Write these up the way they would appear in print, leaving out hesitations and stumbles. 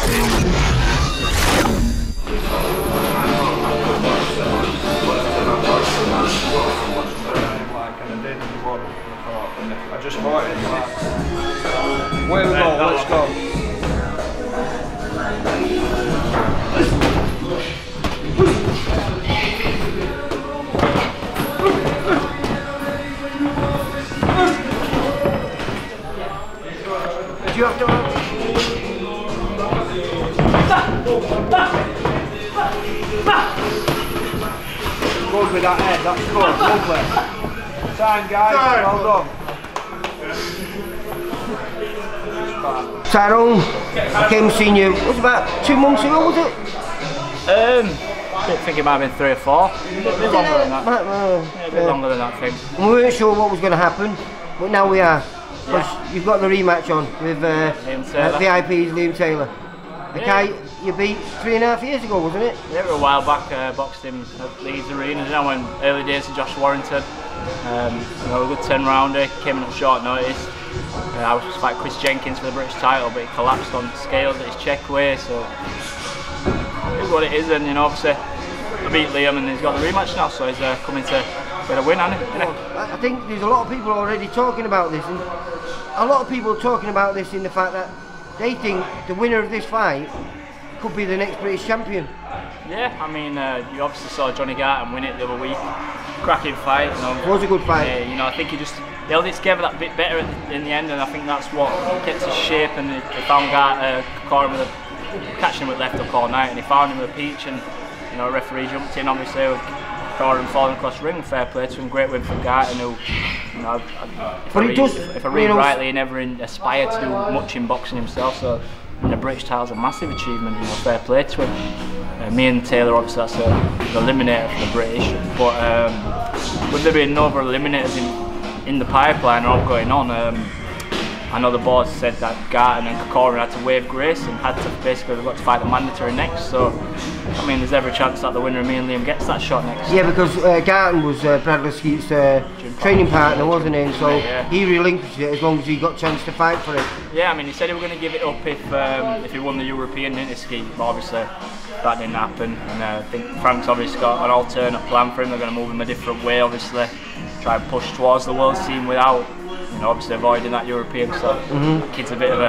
I just thought it. Where we go? Let's go. Do you have to goes with that head, that's good, lovely. Time guys, well done. Tyrone, I came and seen you, was it about 2 months ago, was it? I think it might have been 3 or 4. A bit longer than that. Yeah, a bit longer than that thing. We weren't sure what was going to happen, but now we are. Because you've got the rematch on with VIP's Liam Taylor. The guy you beat 3.5 years ago, wasn't it? Yeah, a while back, boxed him at Leeds Arena, you know, when early days of Josh Warrington. You know, a good 10-rounder, came in at short notice. I was supposed to fight Chris Jenkins for the British title, but he collapsed on scales at his check weight, so it is what it is. And you know, obviously, I beat Liam, and he's got the rematch now, so he's coming to get a win, hasn't he? I think there's a lot of people already talking about this, and a lot of people are talking about this in the fact that they think the winner of this fight could be the next British champion. Yeah, I mean, you obviously saw Johnny Garton win it the other week. Cracking fight. You know. It was a good fight. You know, I think he just held it together that bit better in the end, and I think that's what kept his shape. And they found Corin with catching him with left hook all night, and he found him with a peach. And you know, a referee jumped in, obviously, with Corin falling across the ring. Fair play to him. Great win from Garton, who, you know, if I read rightly, he never aspired to do much in boxing himself. So, the British title's a massive achievement. You know, fair play to him. Me and Taylor, obviously, that's the eliminator for the British. But with there being no other eliminators in the pipeline or all going on, I know the board said that Garton and Corin had to waive grace and had to basically got to fight the mandatory next. So, I mean, there's every chance that the winner of me and Liam gets that shot next. Yeah, because Garton was Bradley Skeet's training partner, wasn't he? And so he relinquished it as long as he got a chance to fight for it. Yeah, I mean, he said he was going to give it up if he won the European, didn't he, Skeet? But obviously that didn't happen, and I think Frank's obviously got an alternate plan for him. They're going to move him a different way, obviously, try and push towards the world scene without, you know, obviously avoiding that European. So the kid's a bit of an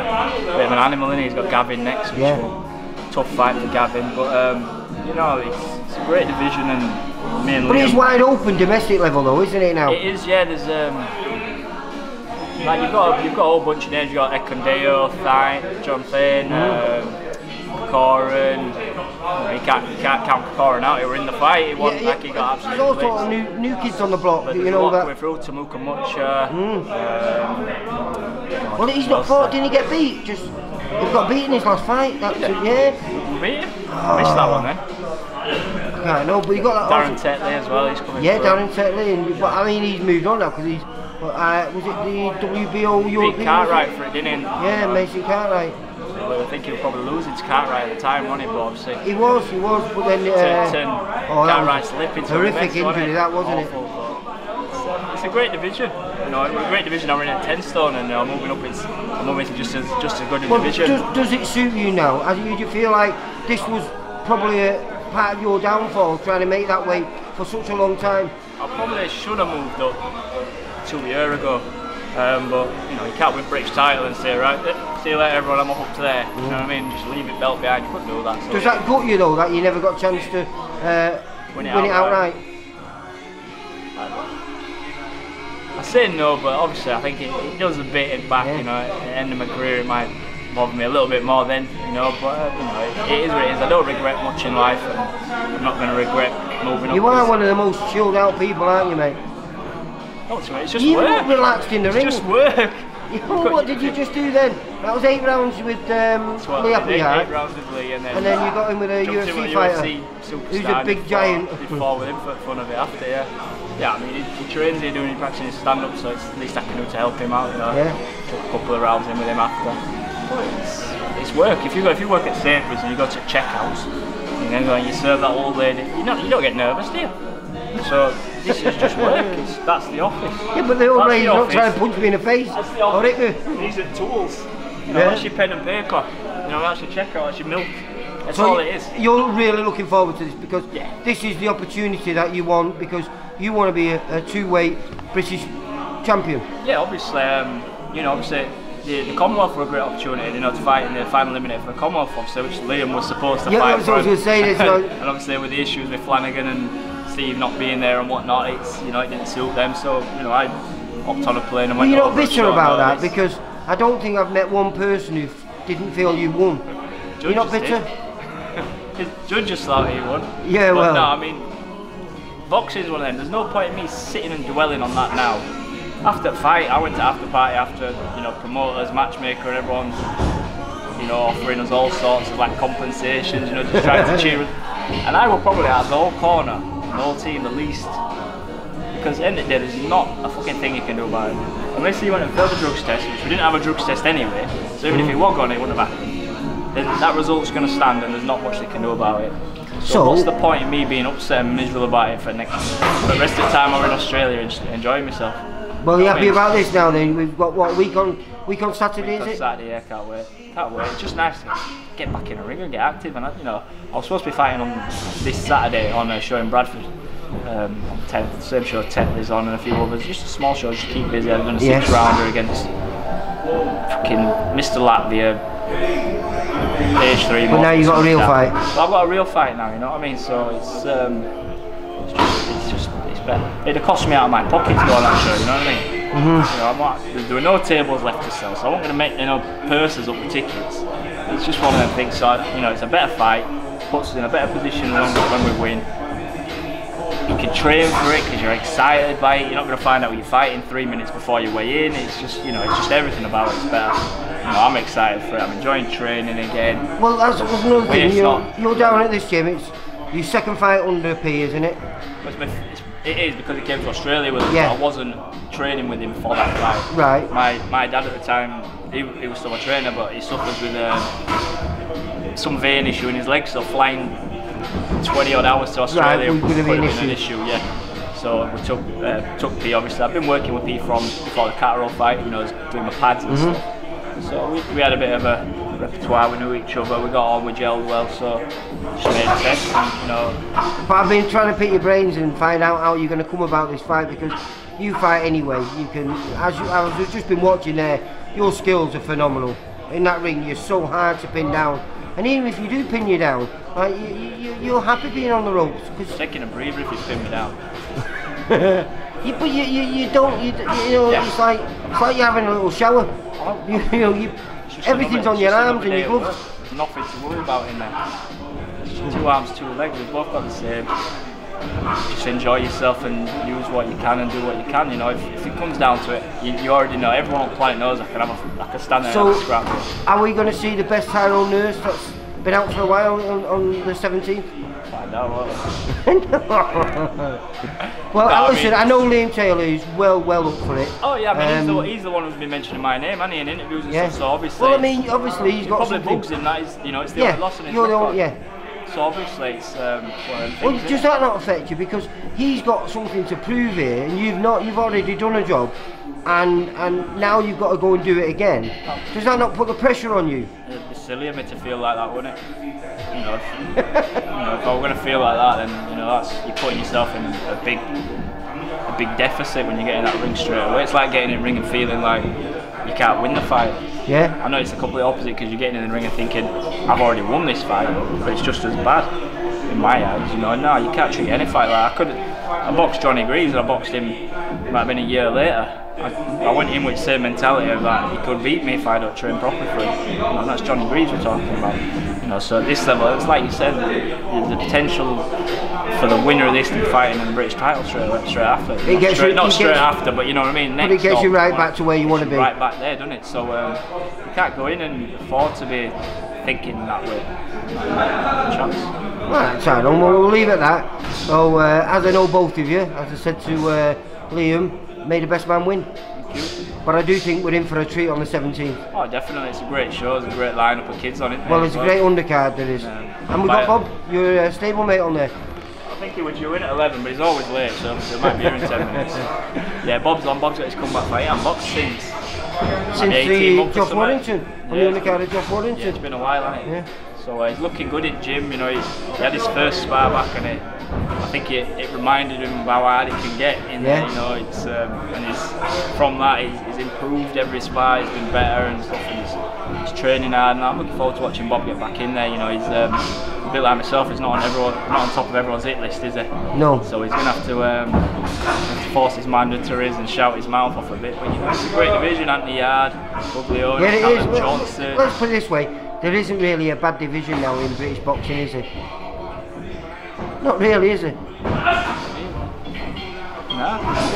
animal, isn't he? He's got Gavin next, which is a tough fight for Gavin, but you know, it's a great division, and me and Liam. But it's wide open domestic level though, isn't it now? It is, yeah. There's like you've got a whole bunch of names. You've got Ekondeo, Thine, John Thane, Corin. You can't count Corin out. He were in the fight. It wasn't like he got absolutely. There's also new kids on the block. You know that. We're through Tamuka Mucha. Well, he's not fought. Didn't he get beat? He got beat in his last fight. That's beat him. Missed that one then. I know, but he got that. Darren Tetley as well. He's coming. Yeah, through. Darren Tetley. But I mean, he's moved on now because he's. Was it the WBO European? Beat Cartwright for it, didn't he? Yeah, Mason Cartwright. I think he was probably losing to Cartwright at the time, wasn't he? But obviously he was, but then Cartwright's lip into horrific injury, that wasn't it? It's a great division, you know. A great division. I'm in at 10 stone, and I'm moving up. It's just as good a division. Does it suit you now? Do you feel like this was probably a part of your downfall, trying to make that weight for such a long time? I probably should have moved up 2 years ago. But you know, you can't win British title and say, right, see you later everyone, I'm up to there. You know what I mean? Just leave it belt behind. You couldn't do that. So does that gut you though, that you never got a chance to win it outright? I say no, but obviously I think it does a bit in back. You know, at the end of my career it might bother me a little bit more then. You know, but you know, it is what it is. I don't regret much in life, and I'm not going to regret moving up. You are one of the most chilled out people, aren't you, mate? It's just you work. You look relaxed in the ring. It's just work. What did you just do then? That was 8 rounds with Lee Appleyard. 8 rounds with Lee, and then you got him with a UFC fighter. Who's a big giant. Did fall with him for fun of it after, yeah. I mean, he trains here doing practicing his stand up, so it's the least I can do to help him out. You know. Took a couple of rounds in with him after. But it's work. If you work at Sainsbury's and you go to checkouts, and then you serve that old lady, you don't get nervous, do you? So this is just work. That's the office. Yeah, but the old lady's not trying to punch me in the face. That's the office. These are tools. You know, that's your pen and paper. You know, that's your checker, that's your milk. That's so all it is. You're really looking forward to this because yeah. this is the opportunity that you want, because you want to be a two-weight British champion. Yeah, obviously, you know, obviously the Commonwealth were a great opportunity, you know, to fight in the final eliminator for the Commonwealth, obviously, which Liam was supposed to fight for. Yeah, I was going to say this. And obviously with the issues with Flanagan and Steve not being there and whatnot, it's, you know, it didn't suit them. So, you know, I hopped on a plane and went over. You're not bitter about that, because I don't think I've met one person who didn't feel you won. You're not bitter? His judge just thought he won. Yeah, but well. no, I mean, boxing is one of them. There's no point in me sitting and dwelling on that now. After the fight, I went to after party after, you know, promoters, matchmaker, and everyone's, you know, offering us all sorts of like compensations, you know, just trying to cheer us. And I will probably out of the whole corner, the whole team, the least. Because at the end of the day, there's not a fucking thing you can do about it. Unless you went and failed the drugs test, which we didn't have a drugs test anyway, so even if he was on it, it wouldn't have happened. Then that result's going to stand and there's not much they can do about it. So what's the point in me being upset and miserable about it for the rest of the time I'm in Australia and just enjoying myself? Well, you happy about this now then? We've got what, week on Saturday, is it? Saturday, yeah, can't wait. Can't wait. It's just nice to get back in the ring and get active. And you know, I was supposed to be fighting on this Saturday on a show in Bradford. On 10th, the same show 10th is on, and a few others. Just a small show, just to keep busy. I've done a 6-rounder against fucking Mr. Latvia. Page 3. But now you've got a real fight. But I've got a real fight now, you know what I mean? So it's better. It'd cost me out of my pocket to go on that show, you know what I mean? You know, there were no tables left to sell, so I wasn't going to make, you know, purses up with tickets. It's just one of them things. So you know, it's a better fight, puts us in a better position when we win. You can train for it because you're excited by it. You're not going to find out what you're fighting 3 minutes before you weigh in. It's just, you know, it's just everything about it's better. You know, I'm excited for it. I'm enjoying training again. Well, that's another thing. You're down at this gym. It's your second fight under P, isn't it? It is, because he came to Australia with him. Yeah. But I wasn't training with him for that fight. Right. My dad at the time, he was still a trainer, but he suffers with some vein issue in his leg, so flying 20 odd hours to Australia would have been an issue. Yeah. So we took P. Obviously, I've been working with P from before the Catterall fight. You know, doing my pads and stuff. So we had a bit of a repertoire. We knew each other. We got on, we gelled well. So just made a test, and, you know. But I've been trying to pick your brains and find out how you're going to come about this fight, because you fight anyway. You can, I've just been watching there. Your skills are phenomenal in that ring. You're so hard to pin down. And even if you do pin you down, like you're happy being on the ropes. Cause taking a breather if you pin me down. But you don't. You know, yeah. It's like you're having a little shower. Everything's on your arms and your gloves. There's nothing to worry about in there. It's 2 arms, 2 legs. We've both got the same. Just enjoy yourself and use what you can and do what you can. You know, if it comes down to it, you already know. Everyone on the planet knows I can stand there and have a scrap. Are we going to see the best Tyrone Nurse that's been out for a while on the 17th? Find out, won't Well, listen, I know Liam Taylor is well up for it. Oh yeah, I mean he's the one who's been mentioning my name, hasn't he, in interviews and stuff. So obviously, well, I mean, obviously he's got probably something. bugs in that. Is, you know, it's the only loss in his record. So obviously it's well, does that not affect you, because he's got something to prove here and you've already done a job, and now you've got to go and do it again? Does that not put the pressure on you? It'd be silly of me to feel like that, wouldn't it? You know, if I were going to feel like that, then you know you're putting yourself in a big deficit when you get in that ring straight away. It's like getting in the ring and feeling like you can't win the fight. Yeah. I know it's the complete opposite, because you're getting in the ring and thinking, I've already won this fight, but it's just as bad in my eyes. You know, no, you can't treat any fight like that. I boxed Johnny Greaves and I boxed him, it might have been a year later. I went in with the same mentality of that he could beat me if I don't train properly for him. You know, that's Johnny Greaves we're talking about. You know, so at this level, it's like you said, the potential for the winner of this to be fighting in the British title straight after. Not straight after, but you know what I mean. But it gets you right back to where you want to be. Right back there, doesn't it? So you can't go in and afford to be thinking that way. Chance. Right, Tyrone, we'll leave it at that. So, as I know both of you, as I said to Liam, may the best man win. But I do think we're in for a treat on the 17th. Oh, definitely. It's a great show. There's a great lineup of kids on it. Well, it's a great undercard, there is. And we've got Bob, your stablemate, on there. I think he was due in at 11, but he's always late, so he might be here in 10 minutes. Yeah, Bob's on. Bob's got his comeback fight. He hasn't boxed since Since 18 months or Josh something. Warrington, on the undercard of Josh Yeah, Warrington. it's been a while, hasn't it? Yeah. So he's looking good in gym, you know, he had his first spar back and I think it reminded him of how hard it can get in there, you know, it's, and from that he's improved every spar, he's been better and stuff, and he's training hard, and I'm looking forward to watching Bob get back in there, you know, he's a bit like myself, he's not on top of everyone's hit list, is he? No. So he's going to have to force his mandatories and shout his mouth off a bit, but you know, it's a great division, Anthony Yard, Buglio, Yeah, it is. Johnson. Let's put it this way, there isn't really a bad division now in British boxing, is there? Not really, is it? No,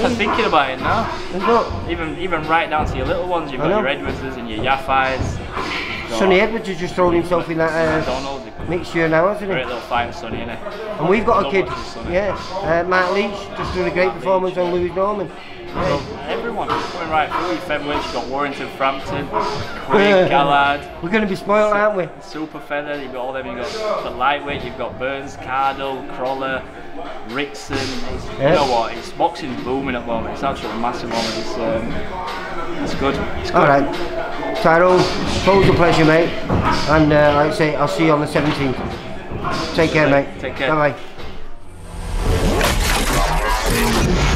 I'm thinking about it now. There's not. Even right down to your little ones, you've got your Edwardses and your Yaffais. Sonny Edwards has just thrown himself in that mixture now, hasn't he? Great little fight, Sonny, isn't it? And we've got a kid, Mark Leach, just done a great performance on Lewis Norman. Everyone going right through your featherweights. You've got Warrington, Frampton, Craig, Gallard. We're going to be spoiled, aren't we? Super feather, you've got all them. You've got the lightweight, you've got Burns, Cardle, Crawler, Rickson. You know what? It's boxing's booming at the moment. It's absolutely massive moment. It's good. It's good. All right, Tyrone, it's always a pleasure, mate. And like I say, I'll see you on the 17th. Take care, mate. Take care. Bye bye.